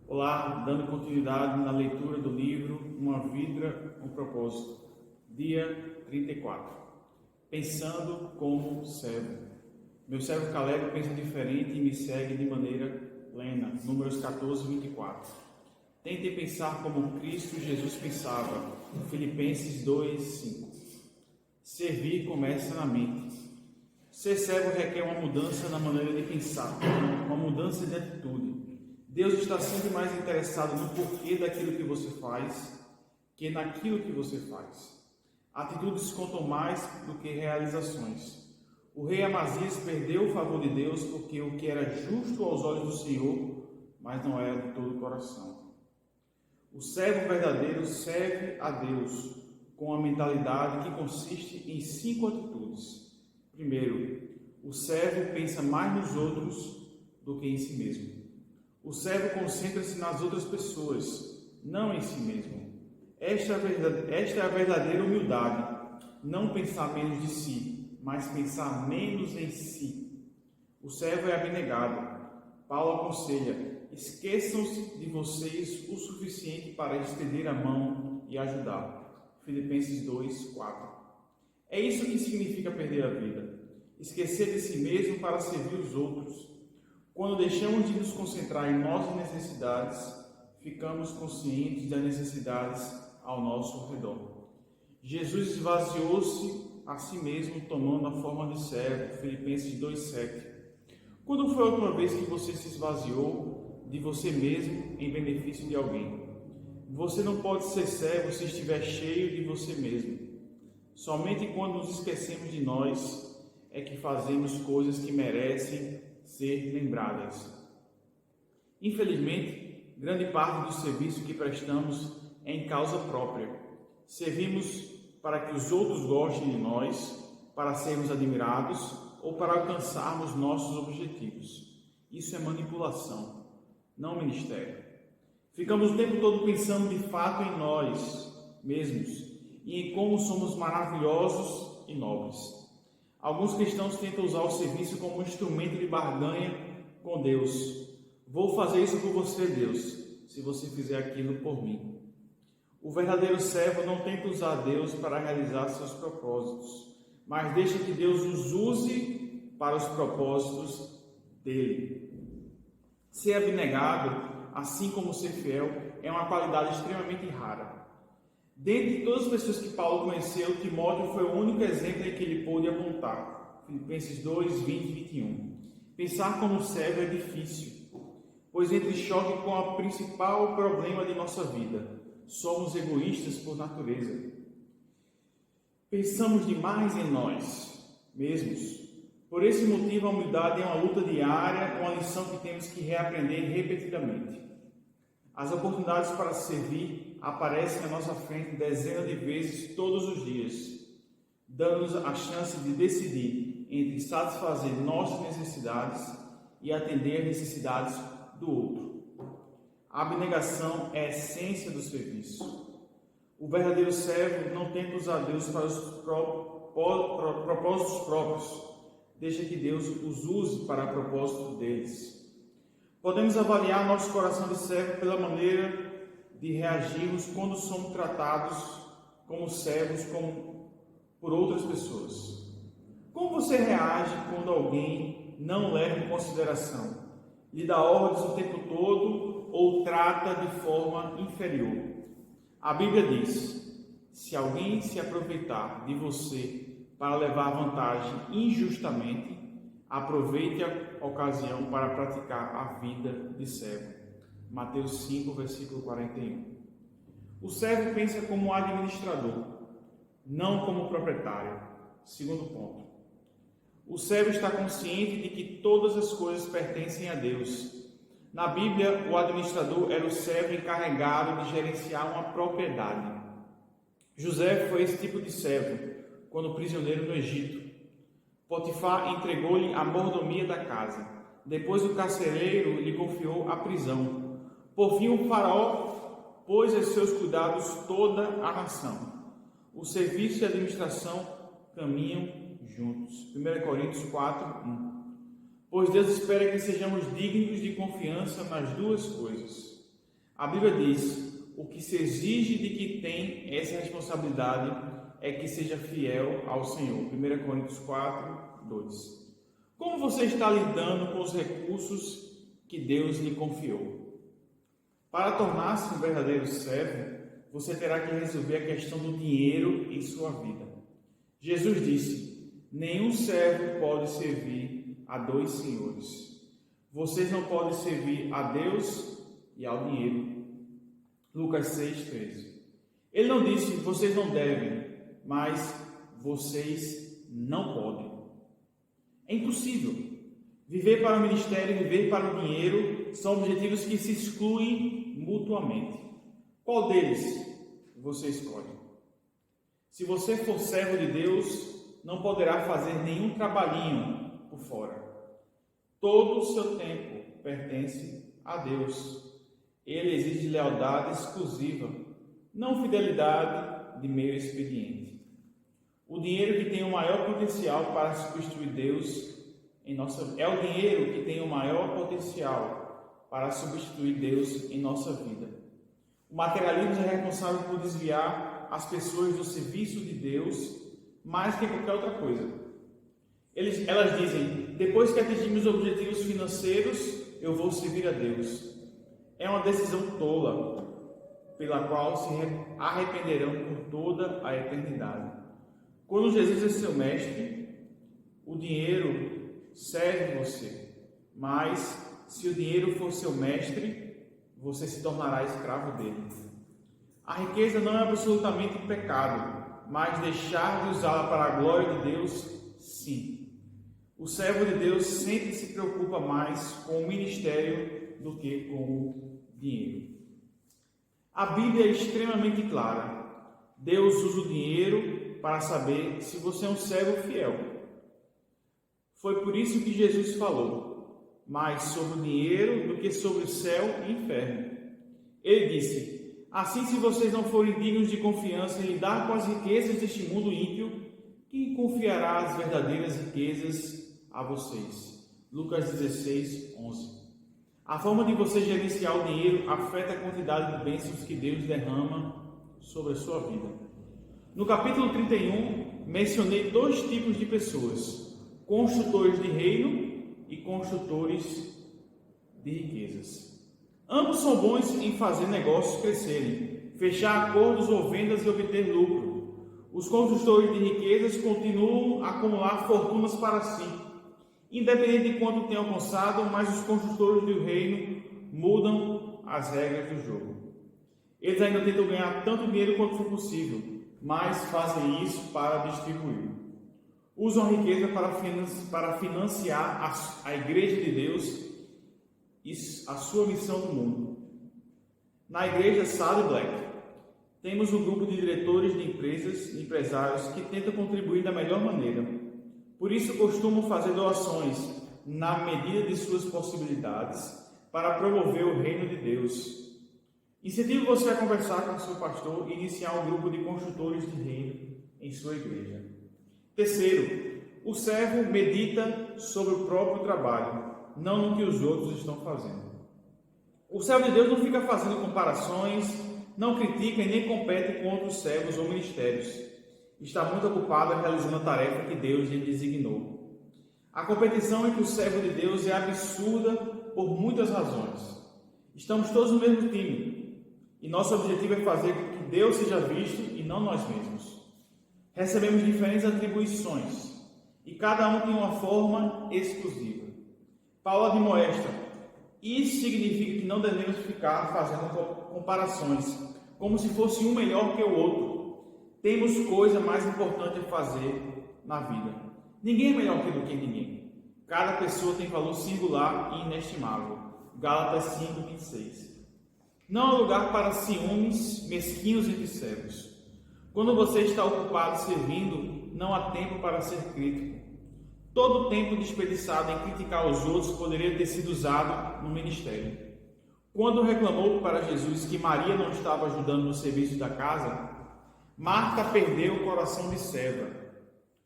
Olá, dando continuidade na leitura do livro Uma Vida com Propósito, dia 34. Pensando como servo. Meu servo Caleb pensa diferente e me segue de maneira plena. Números 14, 24. Tentem pensar como Cristo Jesus pensava. Filipenses 2, 5. Servir começa na mente. Ser servo requer uma mudança na maneira de pensar, uma mudança de atitude. Deus está sempre mais interessado no porquê daquilo que você faz que naquilo que você faz. Atitudes contam mais do que realizações. O rei Amazias perdeu o favor de Deus porque o que era justo aos olhos do Senhor, mas não era de todo o coração. O servo verdadeiro serve a Deus com a mentalidade que consiste em 5 atitudes. Primeiro, o servo pensa mais nos outros do que em si mesmo. O servo concentra-se nas outras pessoas, não em si mesmo. Esta é a verdadeira humildade. Não pensar menos de si, mas pensar menos em si. O servo é abnegado. Paulo aconselha: esqueçam-se de vocês o suficiente para estender a mão e ajudar. Filipenses 2, 4. É isso que significa perder a vida. Esquecer de si mesmo para servir os outros. Quando deixamos de nos concentrar em nossas necessidades, ficamos conscientes das necessidades ao nosso redor. Jesus esvaziou-se a si mesmo, tomando a forma de servo. Filipenses 2,7. Quando foi a última vez que você se esvaziou de você mesmo em benefício de alguém? Você não pode ser servo se estiver cheio de você mesmo. Somente quando nos esquecemos de nós é que fazemos coisas que merecem ser lembradas. Infelizmente, grande parte do serviço que prestamos é em causa própria. Servimos para que os outros gostem de nós, para sermos admirados ou para alcançarmos nossos objetivos. Isso é manipulação, não ministério. Ficamos o tempo todo pensando de fato em nós mesmos e em como somos maravilhosos e nobres. Alguns cristãos tentam usar o serviço como um instrumento de barganha com Deus. Vou fazer isso por você, Deus, se você fizer aquilo por mim. O verdadeiro servo não tenta usar Deus para realizar seus propósitos, mas deixa que Deus os use para os propósitos dele. Ser abnegado, assim como ser fiel, é uma qualidade extremamente rara. Dentre todas as pessoas que Paulo conheceu, Timóteo foi o único exemplo em que ele pôde apontar. Filipenses 2, 20 e 21. Pensar como servo é difícil, pois entra em choque com o principal problema de nossa vida. Somos egoístas por natureza. Pensamos demais em nós mesmos. Por esse motivo, a humildade é uma luta diária, uma lição que temos que reaprender repetidamente. As oportunidades para servir aparecem à nossa frente dezenas de vezes todos os dias, dando-nos a chance de decidir entre satisfazer nossas necessidades e atender às necessidades do outro. A abnegação é a essência do serviço. O verdadeiro servo não tenta usar Deus para os propósitos próprios, deixa que Deus os use para o propósito deles. Podemos avaliar nosso coração de servo pela maneira de reagirmos quando somos tratados como servos por outras pessoas. Como você reage quando alguém não leva em consideração, lhe dá ordens o tempo todo ou trata de forma inferior? A Bíblia diz: se alguém se aproveitar de você para levar vantagem injustamente, aproveite a ocasião para praticar a vida de servo. Mateus 5, versículo 41. O servo pensa como administrador, não como proprietário. Segundo ponto. O servo está consciente de que todas as coisas pertencem a Deus. Na Bíblia, o administrador era o servo encarregado de gerenciar uma propriedade. José foi esse tipo de servo, quando prisioneiro no Egito. Potifar entregou-lhe a mordomia da casa. Depois o carcereiro lhe confiou a prisão. Por fim, o faraó pôs a seus cuidados toda a nação. O serviço e a administração caminham juntos. 1 Coríntios 4, 1. Pois Deus espera que sejamos dignos de confiança nas duas coisas. A Bíblia diz: o que se exige de quem tem essa responsabilidade é que seja fiel ao Senhor. 1 Coríntios 4, 2. Como você está lidando com os recursos que Deus lhe confiou? Para tornar-se um verdadeiro servo, você terá que resolver a questão do dinheiro em sua vida. Jesus disse: nenhum servo pode servir a dois senhores. Vocês não podem servir a Deus e ao dinheiro. Lucas 6:13. Ele não disse: vocês não devem, mas vocês não podem. É impossível. Viver para o ministério e viver para o dinheiro são objetivos que se excluem mutuamente. Qual deles você escolhe? Se você for servo de Deus, não poderá fazer nenhum trabalhinho por fora. Todo o seu tempo pertence a Deus. Ele exige lealdade exclusiva, não fidelidade de meio expediente. O dinheiro que tem o maior potencial para substituir Deus em nossa é o dinheiro que tem o maior potencial para substituir Deus em nossa vida. O materialismo é responsável por desviar as pessoas do serviço de Deus mais que qualquer outra coisa. Elas dizem: depois que atingimos os objetivos financeiros, eu vou servir a Deus. É uma decisão tola, pela qual se arrependerão por toda a eternidade. Quando Jesus é seu mestre, o dinheiro serve você. Mas, se o dinheiro for seu mestre, você se tornará escravo dele. A riqueza não é absolutamente um pecado, mas deixar de usá-la para a glória de Deus, sim. O servo de Deus sempre se preocupa mais com o ministério do que com o dinheiro. A Bíblia é extremamente clara. Deus usa o dinheiro para saber se você é um servo fiel. Foi por isso que Jesus falou mais sobre o dinheiro do que sobre o céu e o inferno. Ele disse: assim, se vocês não forem dignos de confiança em lidar com as riquezas deste mundo ímpio, quem confiará as verdadeiras riquezas a vocês? Lucas 16, 11. A forma de você gerenciar o dinheiro afeta a quantidade de bênçãos que Deus derrama sobre a sua vida. No capítulo 31, mencionei dois tipos de pessoas: construtores de reino e construtores de riquezas. Ambos são bons em fazer negócios crescerem, fechar acordos ou vendas e obter lucro. Os construtores de riquezas continuam a acumular fortunas para si, independente de quanto tenham alcançado, mas os construtores do reino mudam as regras do jogo. Eles ainda tentam ganhar tanto dinheiro quanto for possível, mas fazem isso para distribuir. Usam a riqueza para financiar a Igreja de Deus e a sua missão no mundo. Na Igreja Sally Black, temos um grupo de diretores de empresas e empresários que tentam contribuir da melhor maneira. Por isso, costumam fazer doações na medida de suas possibilidades para promover o reino de Deus. Incentivo você a conversar com o seu pastor e iniciar um grupo de construtores de reino em sua igreja. Terceiro, o servo medita sobre o próprio trabalho, não no que os outros estão fazendo. O servo de Deus não fica fazendo comparações, não critica e nem compete com outros servos ou ministérios. Está muito ocupado realizando a tarefa que Deus lhe designou. A competição entre o servo de Deus é absurda por muitas razões. Estamos todos no mesmo time e nosso objetivo é fazer com que Deus seja visto e não nós mesmos. Recebemos diferentes atribuições e cada um tem uma forma exclusiva. Paulo admoesta: isso significa que não devemos ficar fazendo comparações, como se fosse um melhor que o outro. Temos coisa mais importante a fazer na vida. Ninguém é melhor do que ninguém. Cada pessoa tem valor singular e inestimável. Gálatas 5:26. Não há lugar para ciúmes mesquinhos entre servos. Quando você está ocupado servindo, não há tempo para ser crítico. Todo o tempo desperdiçado em criticar os outros poderia ter sido usado no ministério. Quando reclamou para Jesus que Maria não estava ajudando no serviço da casa, Marta perdeu o coração de serva.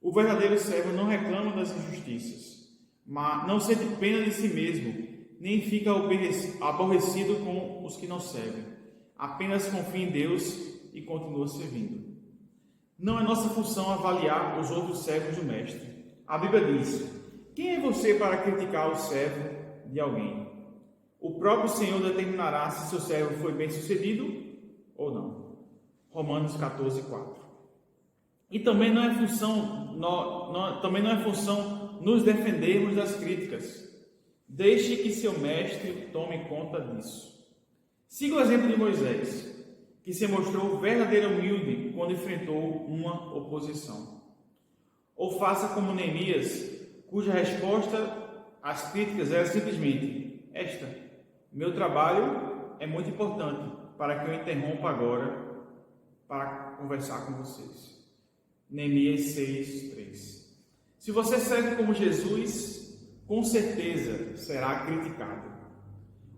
O verdadeiro servo não reclama das injustiças, mas não sente pena de si mesmo nem fica aborrecido com os que não servem. Apenas confia em Deus e continua servindo. Não é nossa função avaliar os outros servos do Mestre. A Bíblia diz: quem é você para criticar o servo de alguém? O próprio Senhor determinará se seu servo foi bem sucedido ou não. Romanos 14, 4. E também não é função nos defendermos das críticas. Deixe que seu mestre tome conta disso. Siga o exemplo de Moisés, que se mostrou verdadeiramente humilde quando enfrentou uma oposição. Ou faça como Neemias, cuja resposta às críticas era simplesmente esta: meu trabalho é muito importante para que eu interrompa agora para conversar com vocês. Neemias 6, 3. Se você serve como Jesus, com certeza será criticado.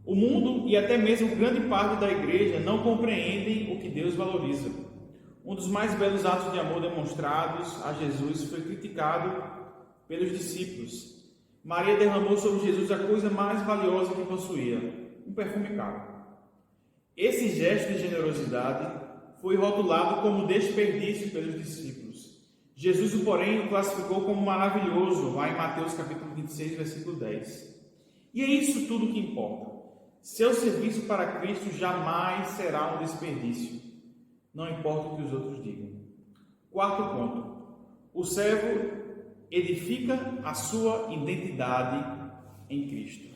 O mundo e até mesmo grande parte da igreja não compreendem o que Deus valoriza. Um dos mais belos atos de amor demonstrados a Jesus foi criticado pelos discípulos. Maria derramou sobre Jesus a coisa mais valiosa que possuía, um perfume caro. Esse gesto de generosidade foi rotulado como desperdício pelos discípulos. Jesus, porém, o classificou como maravilhoso, lá em Mateus capítulo 26, versículo 10. E é isso tudo que importa. Seu serviço para Cristo jamais será um desperdício. Não importa o que os outros digam. Quarto ponto. O servo edifica a sua identidade em Cristo.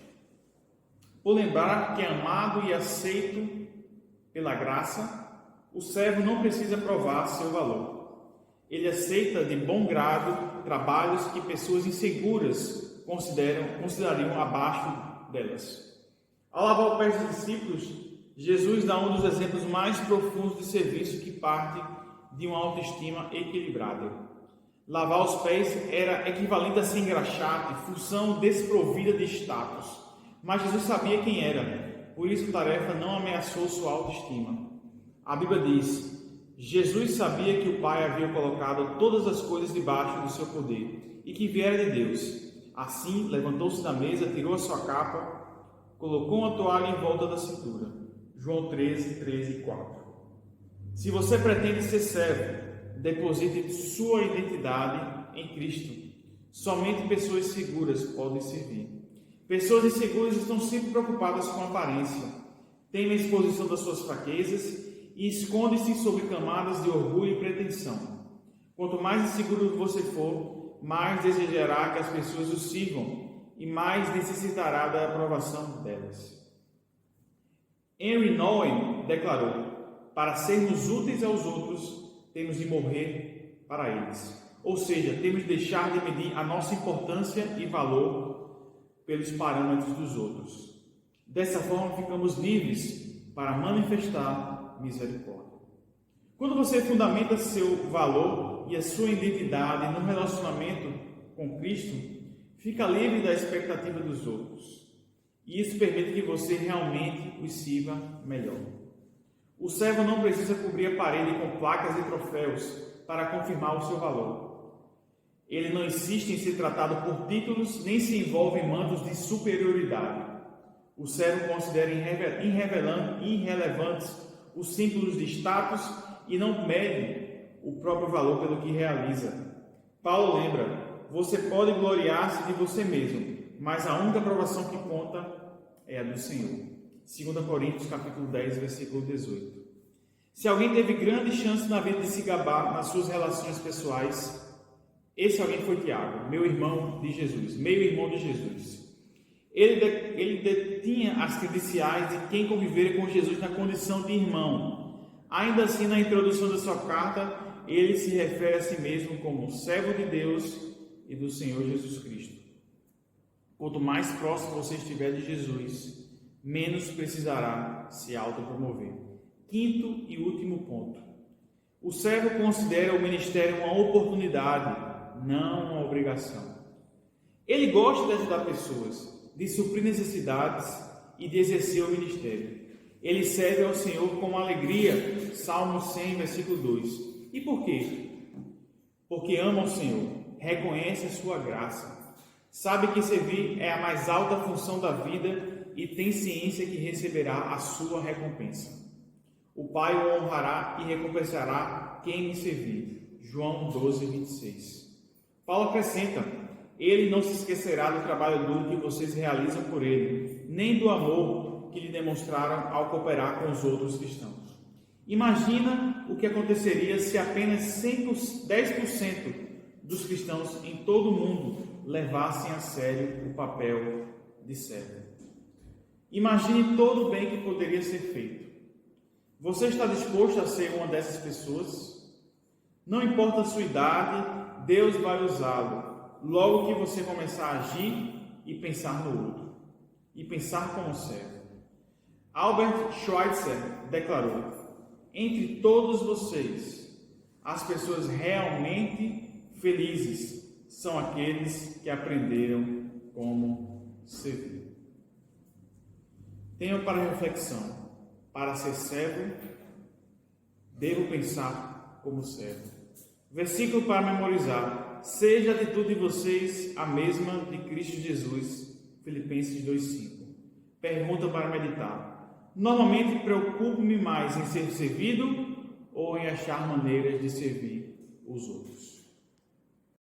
Por lembrar que é amado e aceito pela graça, o servo não precisa provar seu valor. Ele aceita de bom grado trabalhos que pessoas inseguras considerariam abaixo delas. Ao lavar os pés dos discípulos, Jesus dá um dos exemplos mais profundos de serviço que parte de uma autoestima equilibrada. Lavar os pés era equivalente a ser engraxate, função desprovida de status. Mas Jesus sabia quem era, por isso a tarefa não ameaçou sua autoestima. A Bíblia diz: Jesus sabia que o Pai havia colocado todas as coisas debaixo do seu poder e que viera de Deus. Assim, levantou-se da mesa, tirou a sua capa, colocou uma toalha em volta da cintura. João 13, 13 e 4. Se você pretende ser servo, deposite sua identidade em Cristo. Somente pessoas seguras podem servir. Pessoas inseguras estão sempre preocupadas com a aparência, temem a exposição das suas fraquezas e esconde-se sob camadas de orgulho e pretensão. Quanto mais inseguro você for, mais desejará que as pessoas o sigam e mais necessitará da aprovação delas. Henry Nouwen declarou: para sermos úteis aos outros, temos de morrer para eles. Ou seja, temos de deixar de medir a nossa importância e valor pelos parâmetros dos outros. Dessa forma, ficamos livres para manifestar misericórdia. Quando você fundamenta seu valor e a sua identidade no relacionamento com Cristo, fica livre da expectativa dos outros. E isso permite que você realmente os sirva melhor. O servo não precisa cobrir a parede com placas e troféus para confirmar o seu valor. Ele não insiste em ser tratado por títulos, nem se envolve em mantos de superioridade. O servo considera irrelevantes os símbolos de status e não mede o próprio valor pelo que realiza. Paulo lembra: você pode gloriar-se de você mesmo, mas a única aprovação que conta é a do Senhor. 2 Coríntios capítulo 10, versículo 18. Se alguém teve grande chance na vida de se gabar nas suas relações pessoais, esse alguém foi Tiago, meu irmão de Jesus, meio-irmão de Jesus. Ele detinha as credenciais de quem convivera com Jesus na condição de irmão. Ainda assim, na introdução da sua carta, ele se refere a si mesmo como servo de Deus e do Senhor Jesus Cristo. Quanto mais próximo você estiver de Jesus, menos precisará se autopromover. Quinto e último ponto. O servo considera o ministério uma oportunidade, não uma obrigação. Ele gosta de ajudar pessoas, de suprir necessidades e de exercer o ministério. Ele serve ao Senhor com alegria. Salmo 100, versículo 2. E por quê? Porque ama o Senhor, reconhece a sua graça, sabe que servir é a mais alta função da vida e tem ciência que receberá a sua recompensa. O Pai o honrará e recompensará quem me servir. João 12, 26. Paulo acrescenta: ele não se esquecerá do trabalho duro que vocês realizam por ele, nem do amor que lhe demonstraram ao cooperar com os outros cristãos. Imagina o que aconteceria se apenas 10% dos cristãos em todo o mundo levassem a sério o papel de servo. Imagine todo o bem que poderia ser feito. Você está disposto a ser uma dessas pessoas? Não importa a sua idade, Deus vai usá-lo, logo que você começar a agir e pensar no outro, e pensar como servo. Albert Schweitzer declarou: entre todos vocês, as pessoas realmente felizes são aqueles que aprenderam como servir. Tenho para reflexão: para ser servo, devo pensar como servo. Versículo para memorizar: seja a atitude de vocês a mesma de Cristo Jesus. Filipenses 2,5. Pergunta para meditar: normalmente preocupo-me mais em ser servido ou em achar maneiras de servir os outros?